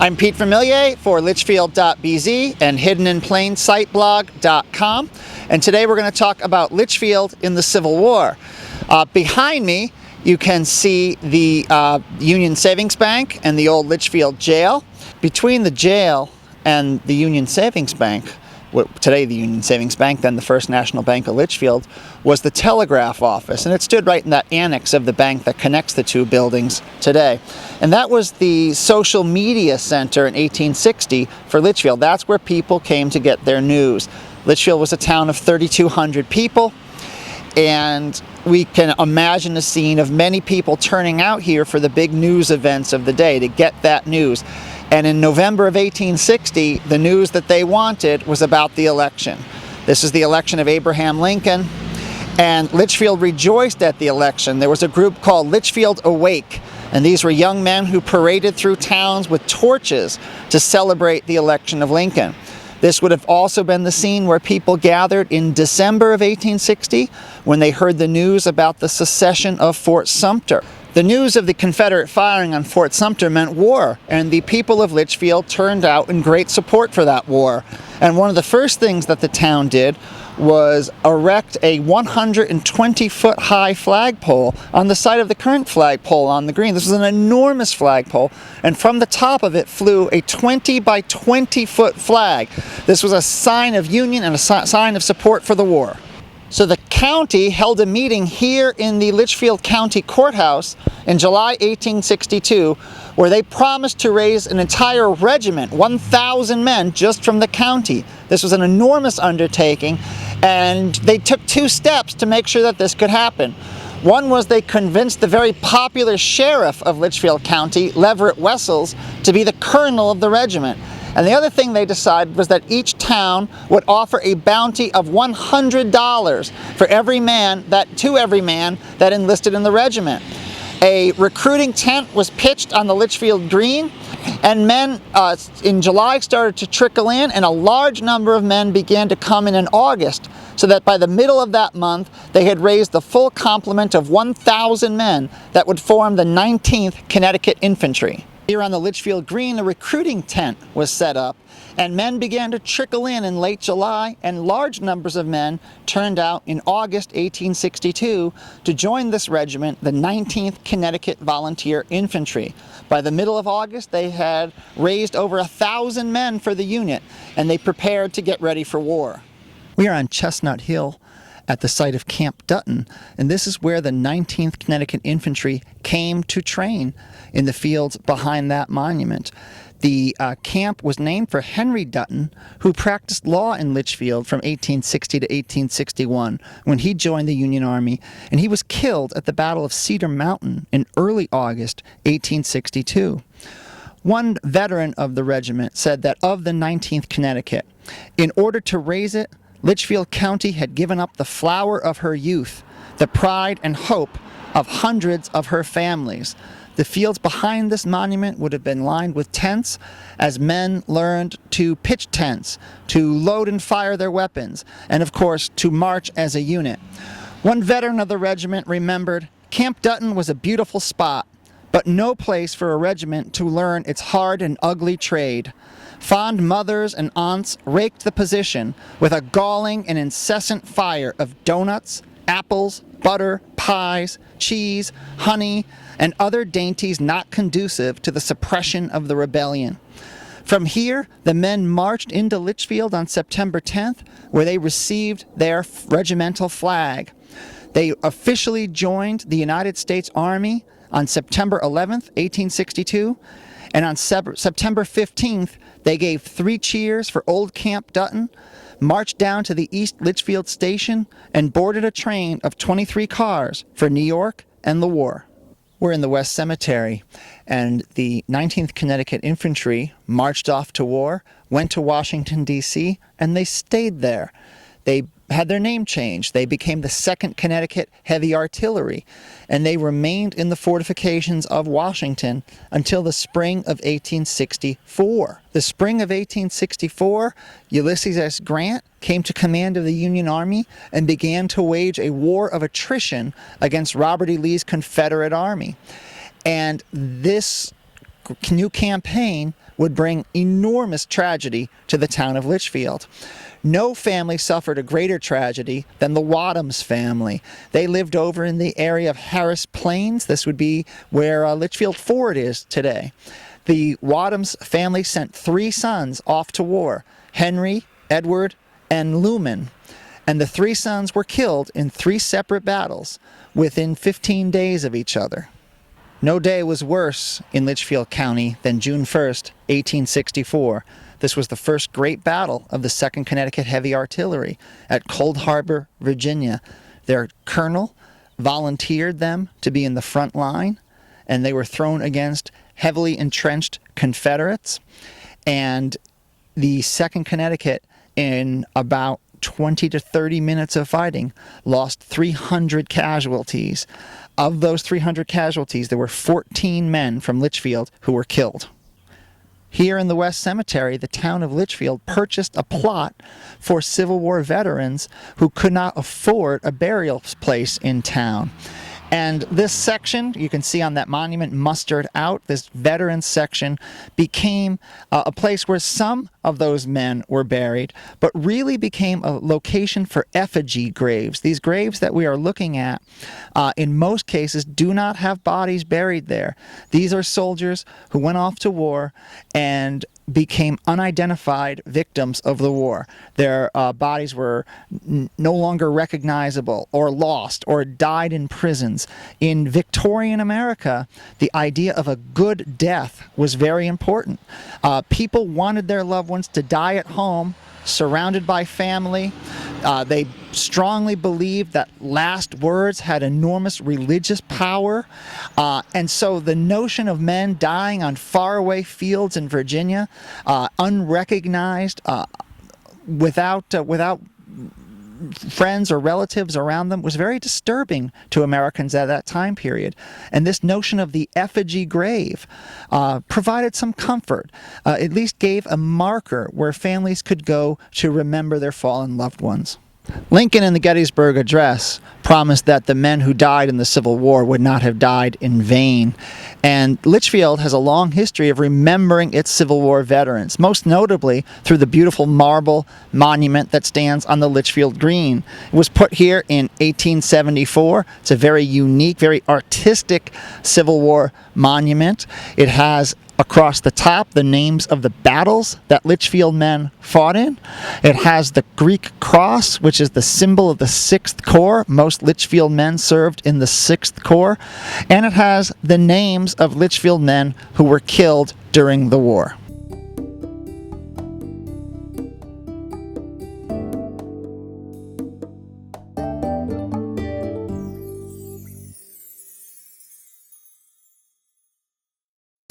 I'm Pete Vermilyea for Litchfield.bz and hiddeninplainsightblog.com, and today we're going to talk about Litchfield in the Civil War. Behind me you can see the Union Savings Bank and the old Litchfield Jail. Between the jail and the Union Savings Bank, today the Union Savings Bank, then the First National Bank of Litchfield, was the telegraph office, and it stood right in that annex of the bank that connects the two buildings today. And that was the social media center in 1860 for Litchfield. That's where people came to get their news. Litchfield was a town of 3,200 people, and we can imagine a scene of many people turning out here for the big news events of the day to get that news. And in November of 1860, the news that they wanted was about the election. This is the election of Abraham Lincoln, and Litchfield rejoiced at the election. There was a group called Litchfield Awake, and these were young men who paraded through towns with torches to celebrate the election of Lincoln. This would have also been the scene where people gathered in December of 1860 when they heard the news about the secession of Fort Sumter. The news of the Confederate firing on Fort Sumter meant war, and the people of Litchfield turned out in great support for that war. And one of the first things that the town did was erect a 120-foot high flagpole on the site of the current flagpole on the green. This was an enormous flagpole, and from the top of it flew a 20 by 20-foot flag. This was a sign of union and a sign of support for the war. So the county held a meeting here in the Litchfield County Courthouse in July 1862 where they promised to raise an entire regiment, 1,000 men, just from the county. This was an enormous undertaking, and they took two steps to make sure that this could happen. One was they convinced the very popular sheriff of Litchfield County, Leverett Wessels, to be the colonel of the regiment. And the other thing they decided was that each town would offer a bounty of $100 for every man that enlisted in the regiment. A recruiting tent was pitched on the Litchfield Green, and men in July started to trickle in, and a large number of men began to come in August, so that by the middle of that month they had raised the full complement of 1,000 men that would form the 19th Connecticut Infantry. Here on the Litchfield Green, a recruiting tent was set up, and men began to trickle in late July, and large numbers of men turned out in August 1862 to join this regiment, the 19th Connecticut Volunteer Infantry. By the middle of August, they had raised over 1,000 men for the unit, and they prepared to get ready for war. We are on Chestnut Hill at the site of Camp Dutton, and this is where the 19th Connecticut Infantry came to train in the fields behind that monument. The camp was named for Henry Dutton, who practiced law in Litchfield from 1860 to 1861 when he joined the Union Army, and he was killed at the Battle of Cedar Mountain in early August 1862. One veteran of the regiment said that of the 19th Connecticut, in order to raise it, Litchfield County had given up the flower of her youth, the pride and hope of hundreds of her families. The fields behind this monument would have been lined with tents as men learned to pitch tents, to load and fire their weapons, and of course to march as a unit. One veteran of the regiment remembered, "Camp Dutton was a beautiful spot, but no place for a regiment to learn its hard and ugly trade. Fond mothers and aunts raked the position with a galling and incessant fire of doughnuts, apples, butter, pies, cheese, honey, and other dainties not conducive to the suppression of the rebellion." From here, the men marched into Litchfield on September 10th, where they received their regimental flag. They officially joined the United States Army on September 11th, 1862, and on September 15th, they gave 3 cheers for old Camp Dutton, marched down to the East Litchfield Station, and boarded a train of 23 cars for New York and the war. We're in the West Cemetery, and the 19th Connecticut Infantry marched off to war, went to Washington, D.C., and they stayed there. They had their name changed. They became the 2nd Connecticut Heavy Artillery, and they remained in the fortifications of Washington until the spring of 1864. The spring of 1864, Ulysses S. Grant came to command of the Union Army and began to wage a war of attrition against Robert E. Lee's Confederate Army. And this new campaign would bring enormous tragedy to the town of Litchfield. No family suffered a greater tragedy than the Wadhams family. They lived over in the area of Harris Plains. This would be where Litchfield Ford is today. The Wadhams family sent 3 sons off to war: Henry, Edward, and Luman. And the 3 sons were killed in 3 separate battles within 15 days of each other. No day was worse in Litchfield County than June 1st, 1864. This was the first great battle of the 2nd Connecticut Heavy Artillery at Cold Harbor, Virginia. Their colonel volunteered them to be in the front line, and they were thrown against heavily entrenched Confederates. And the 2nd Connecticut, in about 20 to 30 minutes of fighting, lost 300 casualties. Of those 300 casualties, there were 14 men from Litchfield who were killed. Here in the West Cemetery, the town of Litchfield purchased a plot for Civil War veterans who could not afford a burial place in town. And this section, you can see on that monument mustered out, this veterans section became a place where some of those men were buried, but really became a location for effigy graves. These graves that we are looking at, in most cases, do not have bodies buried there. These are soldiers who went off to war and became unidentified victims of the war. Their bodies were no longer recognizable, or lost, or died in prisons. In Victorian America, the idea of a good death was very important. People wanted their loved ones to die at home, surrounded by family. They strongly believed that last words had enormous religious power. And so the notion of men dying on faraway fields in Virginia, unrecognized, without friends or relatives around them, was very disturbing to Americans at that time period. And this notion of the effigy grave provided some comfort, at least gave a marker where families could go to remember their fallen loved ones. Lincoln, in the Gettysburg Address, promised that the men who died in the Civil War would not have died in vain. And Litchfield has a long history of remembering its Civil War veterans, most notably through the beautiful marble monument that stands on the Litchfield Green. It was put here in 1874. It's a very unique, very artistic Civil War monument. It has across the top the names of the battles that Litchfield men fought in. It has the Greek cross, which is the symbol of the 6th Corps. Most Litchfield men served in the 6th Corps. And it has the names of Litchfield men who were killed during the war.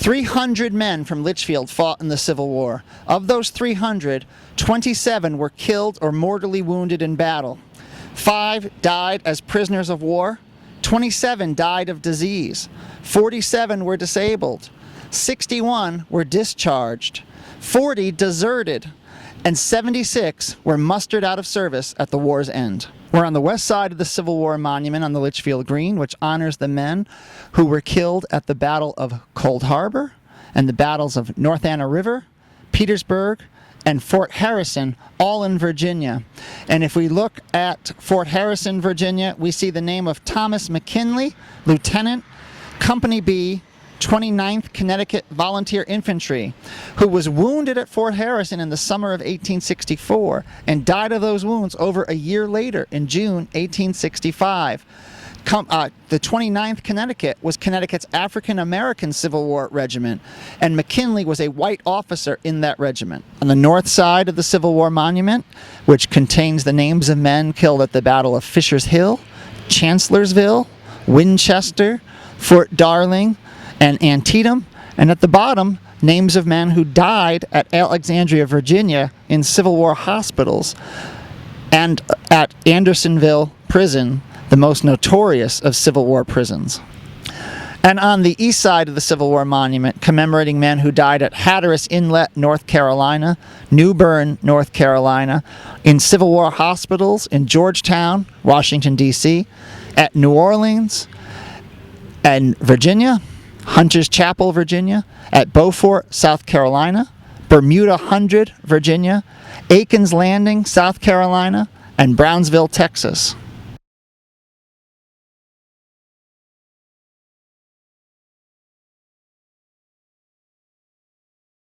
"300 men from Litchfield fought in the Civil War. Of those 300, 27 were killed or mortally wounded in battle. 5 died as prisoners of war. 27 died of disease. 47 were disabled. 61 were discharged. 40 deserted. And 76 were mustered out of service at the war's end." We're on the west side of the Civil War monument on the Litchfield Green, which honors the men who were killed at the Battle of Cold Harbor and the battles of North Anna River, Petersburg, and Fort Harrison, all in Virginia. And if we look at Fort Harrison, Virginia, we see the name of Thomas McKinley, Lieutenant, Company B, 29th Connecticut Volunteer Infantry, who was wounded at Fort Harrison in the summer of 1864 and died of those wounds over a year later in June 1865. The 29th Connecticut was Connecticut's African-American Civil War regiment, and McKinley was a white officer in that regiment. On the north side of the Civil War monument, which contains the names of men killed at the Battle of Fisher's Hill, Chancellorsville, Winchester, Fort Darling, and Antietam, and at the bottom, names of men who died at Alexandria, Virginia in Civil War hospitals, and at Andersonville Prison, the most notorious of Civil War prisons. And on the east side of the Civil War monument, commemorating men who died at Hatteras Inlet, North Carolina, New Bern, North Carolina, in Civil War hospitals in Georgetown, Washington, D.C., at New Orleans, and Virginia, Hunter's Chapel, Virginia, at Beaufort, South Carolina, Bermuda 100, Virginia, Aiken's Landing, South Carolina, and Brownsville, Texas.